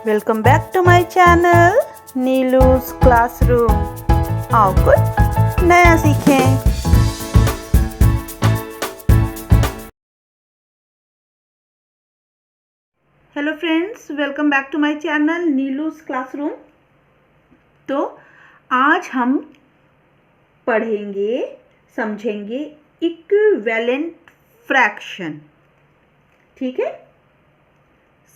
Welcome back to my channel Neelu's classroom. आओ कुछ नया सीखें। Hello friends, welcome back to my channel Neelu's classroom. तो आज हम पढ़ेंगे, समझेंगे इक्विवेलेंट फ्रैक्शन। ठीक है,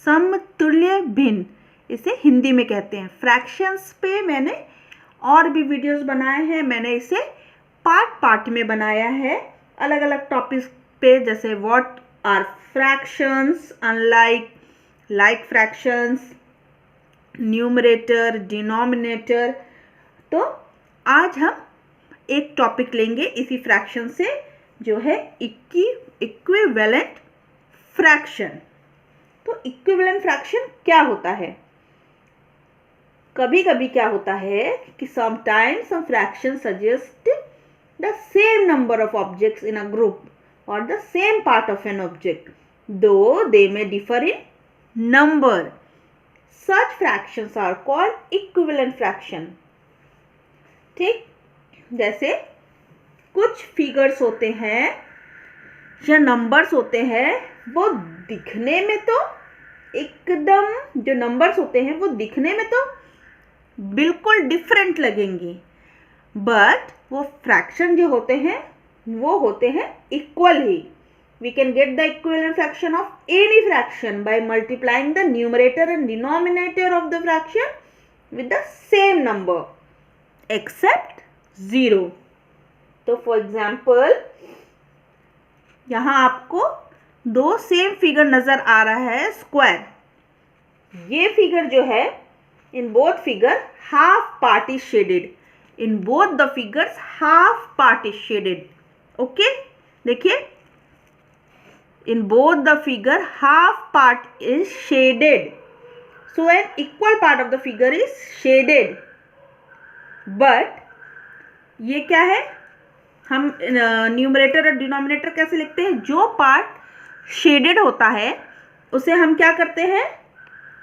समतुल्य भिन्न इसे हिंदी में कहते हैं। फ्रैक्शंस पे मैंने और भी वीडियोस बनाए हैं। मैंने इसे पार्ट में बनाया है, अलग अलग टॉपिक्स पे, जैसे what are fractions, unlike, like fractions, numerator, denominator. तो आज हम एक टॉपिक लेंगे इसी फ्रैक्शन से, जो है इक्विवेलेंट फ्रैक्शन। तो इक्विवेलेंट फ्रैक्शन क्या होता है? कभी कभी क्या होता है कि sometimes some fraction suggest the same number of objects in a group और the same part of an object though they may differ in number. Such fractions are called equivalent fraction. ठीक, जैसे कुछ फिगर्स होते हैं या numbers होते हैं, वो दिखने में तो एकदम, जो नंबर्स होते हैं वो दिखने में तो बिल्कुल डिफरेंट लगेंगे, बट वो फ्रैक्शन जो होते हैं वो होते हैं इक्वल ही। We can get the equivalent fraction of any fraction by multiplying the numerator and denominator of the fraction with the same number except 0। तो फॉर एग्जाम्पल, यहाँ आपको दो सेम फिगर नजर आ रहा है, स्क्वायर। ये फिगर जो है, in both figure half part is shaded. In both the figures half part is shaded. Okay, देखिए, in both the figure half part is shaded, so an equal part of the figure is shaded. But ये क्या है, हम numerator और denominator कैसे लिखते हैं? जो पार्ट शेडेड होता है उसे हम क्या करते हैं?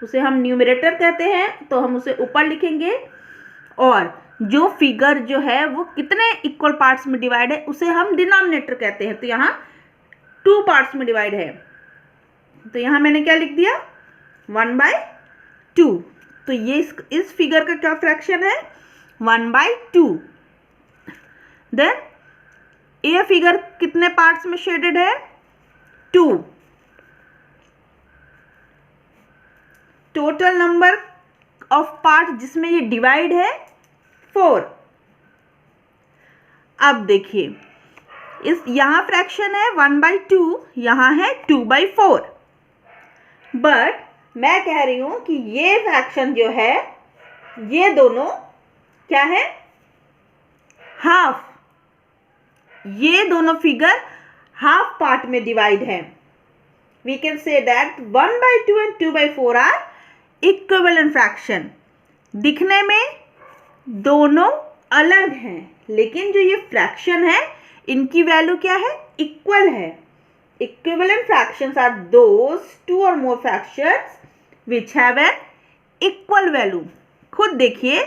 उसे हम न्यूमरेटर कहते हैं, तो हम उसे ऊपर लिखेंगे। और जो फिगर जो है वो कितने इक्वल पार्ट्स में डिवाइड है उसे हम डिनोमिनेटर कहते हैं। तो यहाँ 2 पार्ट्स में डिवाइड है, तो यहाँ मैंने क्या लिख दिया? 1/2। तो ये इस फिगर का क्या फ्रैक्शन है? 1/2। देन ये फिगर कितने पार्ट्स में शेडेड है? 2। टोटल नंबर ऑफ पार्ट जिसमें ये डिवाइड है 4। अब देखिए, इस यहां फ्रैक्शन है 1/2, यहां है 2/4। बट मैं कह रही हूं कि ये फ्रैक्शन जो है, ये दोनों क्या है? हाफ। ये दोनों फिगर हाफ पार्ट में डिवाइड है। We can say that 1/2 and 2/4 are equivalent fraction. दिखने में दोनों अलग हैं, लेकिन जो ये फ्रैक्शन है इनकी वैल्यू क्या है? इक्वल है। Equivalent fractions are those 2 or more fractions which have an equal value. खुद देखिए,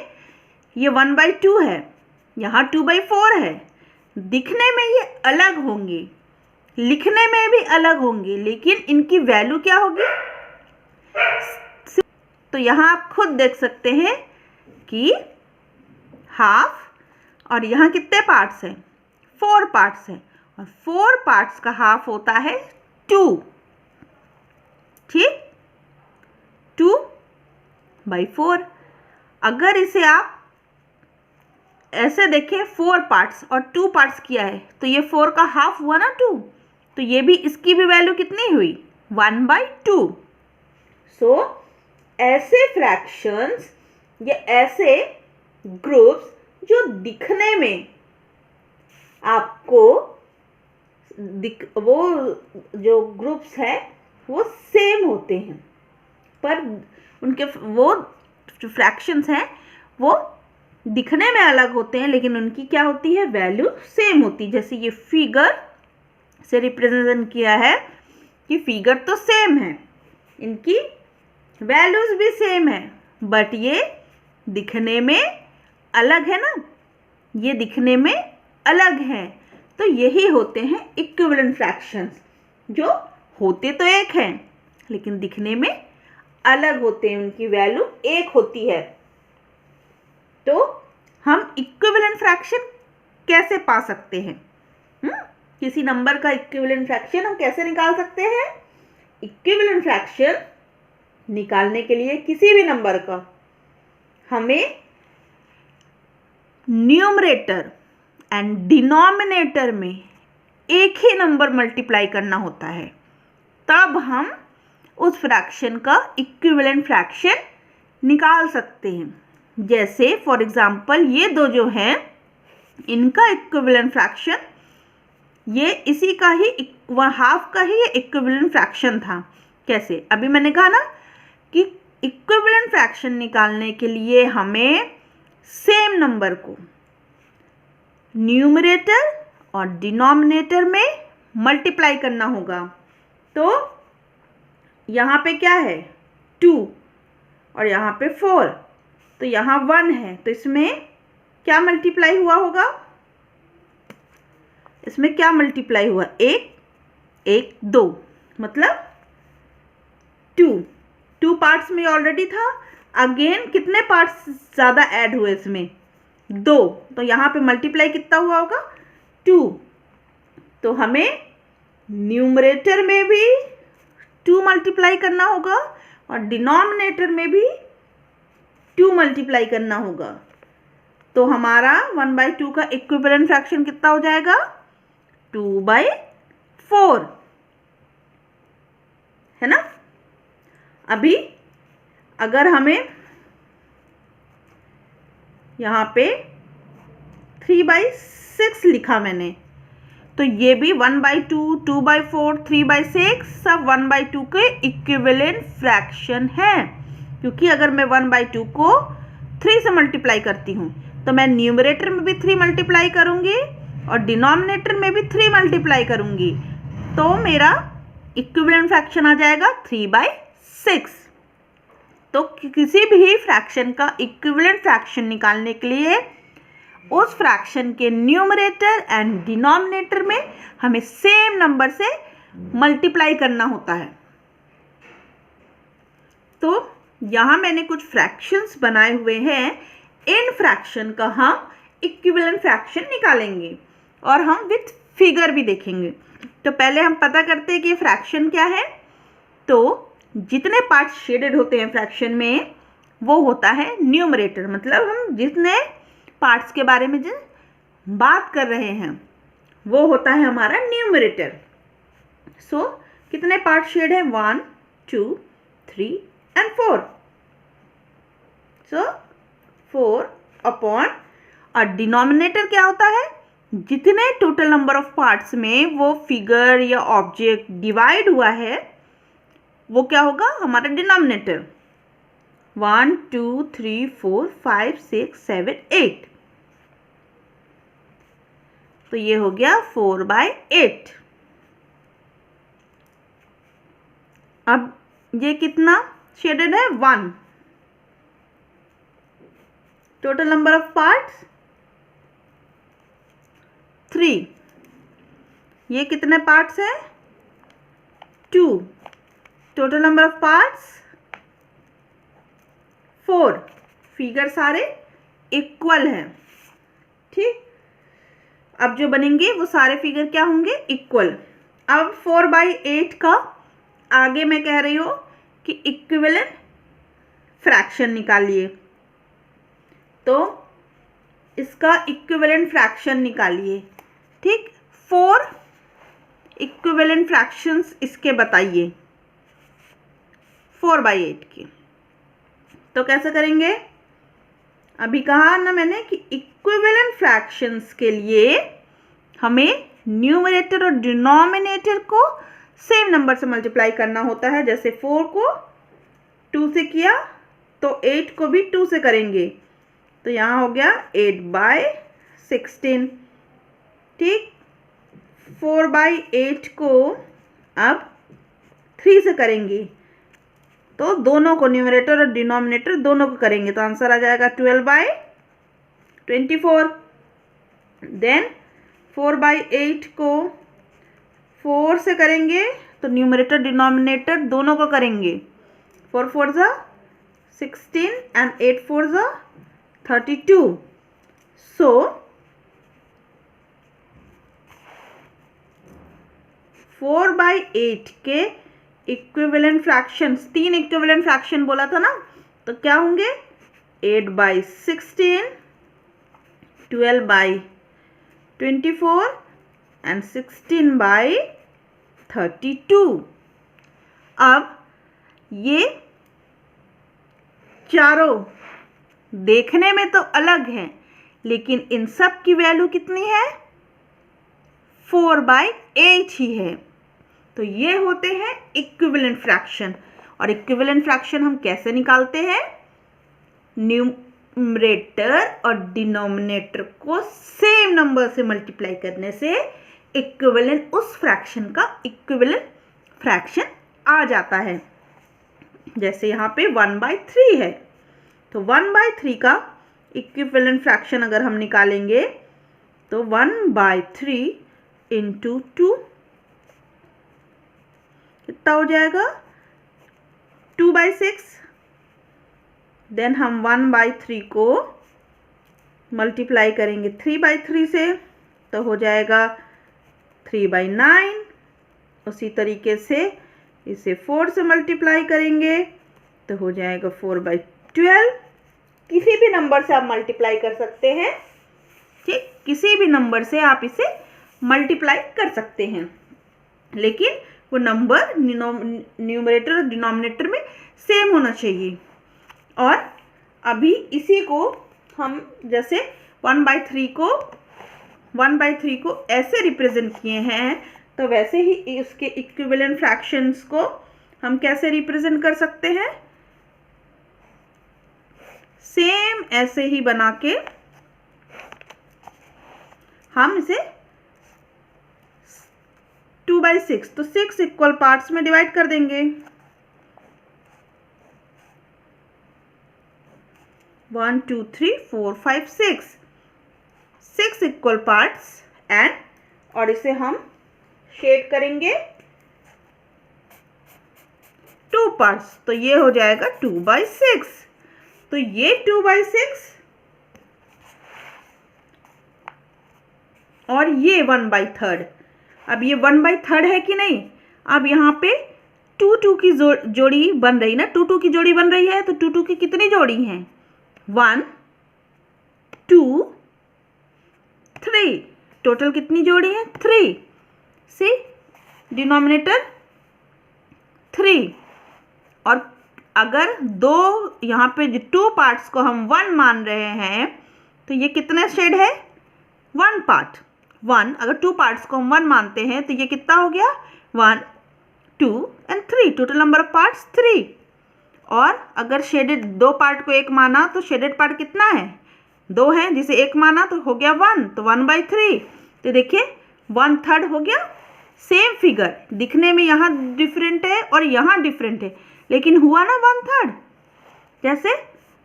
ये 1/2 है, यहाँ 2/4 है। दिखने में ये अलग होंगे, लिखने में भी अलग होंगे, लेकिन इनकी वैल्यू क्या होगी? तो यहाँ आप खुद देख सकते हैं कि हाफ, और यहाँ कितने पार्ट्स हैं? 4 पार्ट्स हैं, और 4 पार्ट्स का हाफ होता है 2। ठीक, 2/4। अगर इसे आप ऐसे देखें, 4 पार्ट्स और 2 पार्ट्स किया है, तो ये 4 का हाफ हुआ ना 2, तो ये भी, इसकी भी वैल्यू कितनी हुई? 1/2। सो ऐसे फ्रैक्शंस या ऐसे ग्रुप्स जो दिखने में आपको वो जो ग्रुप्स हैं वो सेम होते हैं, पर उनके वो जो फ्रैक्शंस हैं वो दिखने में अलग होते हैं, लेकिन उनकी क्या होती है? वैल्यू सेम होती है। जैसे ये फिगर से रिप्रेजेंट किया है कि फिगर तो सेम है, इनकी वैल्यूज भी सेम है बट ये दिखने में अलग है ना, ये दिखने में अलग है। तो यही होते हैं इक्विवेलेंट फ्रैक्शंस, जो होते तो एक हैं लेकिन दिखने में अलग होते हैं, उनकी वैल्यू एक होती है। तो हम इक्विवेलेंट फ्रैक्शन कैसे पा सकते हैं? किसी नंबर का इक्विवेलेंट फ्रैक्शन हम कैसे निकाल सकते हैं? इक्विवेलेंट फ्रैक्शन निकालने के लिए किसी भी नंबर का हमें न्यूमरेटर एंड डिनोमिनेटर में एक ही नंबर मल्टीप्लाई करना होता है, तब हम उस फ्रैक्शन का इक्विवेलेंट फ्रैक्शन निकाल सकते हैं। जैसे फॉर एग्जांपल ये दो जो हैं, इनका इक्विवेलेंट फ्रैक्शन ये इसी का ही हाफ का ही इक्विवेलेंट फ्रैक्शन था। कैसे? अभी मैंने कहा ना कि इक्विवेलेंट फ्रैक्शन निकालने के लिए हमें सेम नंबर को न्यूमरेटर और डिनोमिनेटर में मल्टीप्लाई करना होगा। तो यहाँ पे क्या है? 2 और यहाँ पे 4, तो यहाँ 1 है, तो इसमें क्या मल्टीप्लाई हुआ होगा? इसमें क्या मल्टीप्लाई हुआ? 1 2, मतलब 2 पार्ट्स में ऑलरेडी था। अगेन कितने पार्ट्स ज़्यादा ऐड हुए इसमें? 2, तो यहाँ पे मल्टीप्लाई कितना हुआ होगा? 2। तो हमें न्यूमरेटर में भी 2 मल्टीप्लाई करना होगा और डिनोमिनेटर में भी 2 मल्टीप्लाई करना होगा। तो हमारा 1/2 का इक्विवेलेंट फ्रैक्शन कितना हो जाएगा? 2/4, है ना? अभी अगर हमें यहाँ पे 3/6 लिखा मैंने, तो ये भी 1/2, 2/4, 3/6 सब 1/2 के इक्विवेलेंट फ्रैक्शन है। क्योंकि अगर मैं 1/2 को 3 से मल्टीप्लाई करती हूँ तो मैं न्यूमरेटर में भी 3 मल्टीप्लाई करूँगी और डिनोमिनेटर में भी 3 मल्टीप्लाई करूँगी, तो मेरा इक्विवेलेंट फ्रैक्शन आ जाएगा 3/6। तो किसी भी फ्रैक्शन का इक्विवेलेंट फ्रैक्शन निकालने के लिए उस फ्रैक्शन के न्यूमरेटर एंड डिनोमिनेटर में हमें सेम नंबर से मल्टीप्लाई करना होता है। तो यहाँ मैंने कुछ फ्रैक्शंस बनाए हुए हैं, इन फ्रैक्शन का हम इक्विवेलेंट फ्रैक्शन निकालेंगे और हम विथ फिगर भी देखेंगे। तो पहले हम पता करते हैं कि फ्रैक्शन क्या है। तो जितने पार्ट्स शेडेड होते हैं फ्रैक्शन में वो होता है न्यूमरेटर, मतलब हम जितने पार्ट्स के बारे में जिन बात कर रहे हैं वो होता है हमारा न्यूमरेटर। सो कितने पार्ट शेड है? 1 2 3 and 4। सो 4 अपॉन, और डिनोमिनेटर क्या होता है? जितने टोटल नंबर ऑफ पार्ट्स में वो फिगर या ऑब्जेक्ट डिवाइड हुआ है वो क्या होगा? हमारा डिनोमिनेटर। 1 2 3 4 5 6 7 8, तो ये हो गया 4/8। अब ये कितना शेडेड है? 1। Total number of parts 3। ये कितने पार्ट्स हैं? 2। Total number of parts 4। Figure सारे इक्वल हैं, ठीक। अब जो बनेंगे वो सारे फिगर क्या होंगे? इक्वल। अब 4/8 का आगे मैं कह रही हूँ कि इक्विवेलेंट फ्रैक्शन निकालिए, तो इसका इक्विवेलेंट फ्रैक्शन निकालिए, ठीक। 4 इक्विवेलेंट फ्रैक्शंस इसके बताइए 4/8 के। तो कैसे करेंगे? अभी कहा ना मैंने कि इक्विवेलेंट फ्रैक्शंस के लिए हमें न्यूमरेटर और डिनोमिनेटर को सेम नंबर से मल्टीप्लाई करना होता है। जैसे 4 को 2 से किया तो 8 को भी 2 से करेंगे, तो यहाँ हो गया 8/16, ठीक। 4/8 को अब 3 से करेंगे तो दोनों को, न्यूमरेटर और डिनोमिनेटर दोनों को करेंगे तो आंसर आ जाएगा 12/24। देन 4/8 को 4 से करेंगे तो न्यूमरेटर डिनोमिनेटर दोनों को करेंगे। 4 4 जा 16 एंड 8 4 जा 32। सो 4/8 के इक्विवेलेंट फ्रैक्शंस, 3 इक्विवेलेंट फ्रैक्शन बोला था ना, तो क्या होंगे 8/16, 12/24 एंड 16/32। अब ये चारों देखने में तो अलग हैं, लेकिन इन सब की वैल्यू कितनी है, 4/8 ही है। तो ये होते हैं इक्विवेलेंट फ्रैक्शन। और इक्विवेलेंट फ्रैक्शन हम कैसे निकालते हैं, न्यूमरेटर और डिनोमिनेटर को सेम नंबर से मल्टीप्लाई करने से इक्विवेलेंट, उस फ्रैक्शन का इक्विवेलेंट फ्रैक्शन आ जाता है। जैसे यहाँ पे 1/3 है, तो 1/3 का इक्विवेलेंट फ्रैक्शन अगर हम निकालेंगे तो 1/3 इंटू 2 कितना हो जाएगा, 2/6। देन हम 1/3 को मल्टीप्लाई करेंगे 3/3 से तो हो जाएगा 3/9। उसी तरीके से इसे 4 से मल्टीप्लाई करेंगे तो हो जाएगा 4/12। किसी भी नंबर से आप मल्टीप्लाई कर सकते हैं, ठीक, किसी भी नंबर से आप इसे मल्टीप्लाई कर सकते हैं, लेकिन वो नंबर न्यूमरेटर और डिनोमिनेटर में सेम होना चाहिए। और अभी इसी को हम जैसे 1/3 को ऐसे रिप्रेजेंट किए हैं, तो वैसे ही उसके इक्विवेलेंट फ्रैक्शंस को हम कैसे रिप्रेजेंट कर सकते हैं, सेम ऐसे ही बना के हम इसे 2/6, तो 6 इक्वल पार्ट्स में डिवाइड कर देंगे। 1 2 3 4 5 6 इक्वल पार्ट्स एंड, और इसे हम शेड करेंगे 2 पार्ट्स, तो ये हो जाएगा 2/6। तो ये 2/6 और ये 1/3। अब ये 1/3 है कि नहीं, अब यहाँ पे 2 की जोड़ी बन रही ना, 2 की जोड़ी बन रही है, तो 2 की कितनी जोड़ी हैं, 1 2 3, टोटल कितनी जोड़ी है, 3 से डिनोमिनेटर 3। और अगर दो यहाँ पे जो 2 पार्ट्स को हम 1 मान रहे हैं, तो ये कितने शेड है, 1 पार्ट 1। अगर 2 पार्ट्स को हम 1 मानते हैं तो ये कितना हो गया, 1 2 and 3, total number of parts 3। और अगर शेडेड 2 पार्ट को 1 माना तो शेडेड पार्ट कितना है, 2 है, जिसे 1 माना तो हो गया 1, तो 1/3। तो देखिए 1/3 हो गया। सेम फिगर दिखने में यहाँ डिफरेंट है और यहाँ डिफरेंट है, लेकिन हुआ ना 1/3। जैसे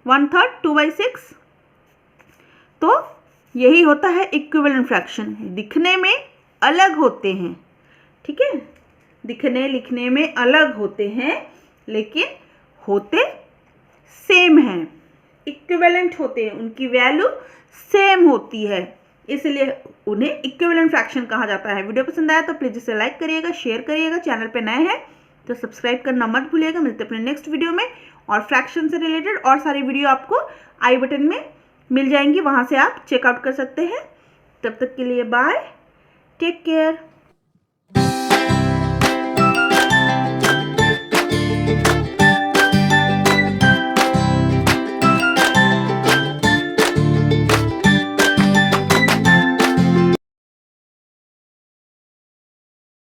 1/3 2/6, तो यही होता है इक्विवेलेंट फ्रैक्शन। दिखने में अलग होते हैं, ठीक है, दिखने लिखने में अलग होते हैं, लेकिन होते सेम हैं, इक्विवेलेंट होते हैं, उनकी वैल्यू सेम होती है, इसलिए उन्हें इक्विवेलेंट फ्रैक्शन कहा जाता है। वीडियो पसंद आया तो प्लीज़ इसे लाइक करिएगा, शेयर करिएगा, चैनल पे नए हैं तो सब्सक्राइब करना मत भूलिएगा। मिलते हैं अपने नेक्स्ट वीडियो में, और फ्रैक्शन से रिलेटेड और सारी वीडियो आपको आई बटन में मिल जाएंगी, वहाँ से आप चेकआउट कर सकते हैं। तब तक के लिए बाय, टेक केयर।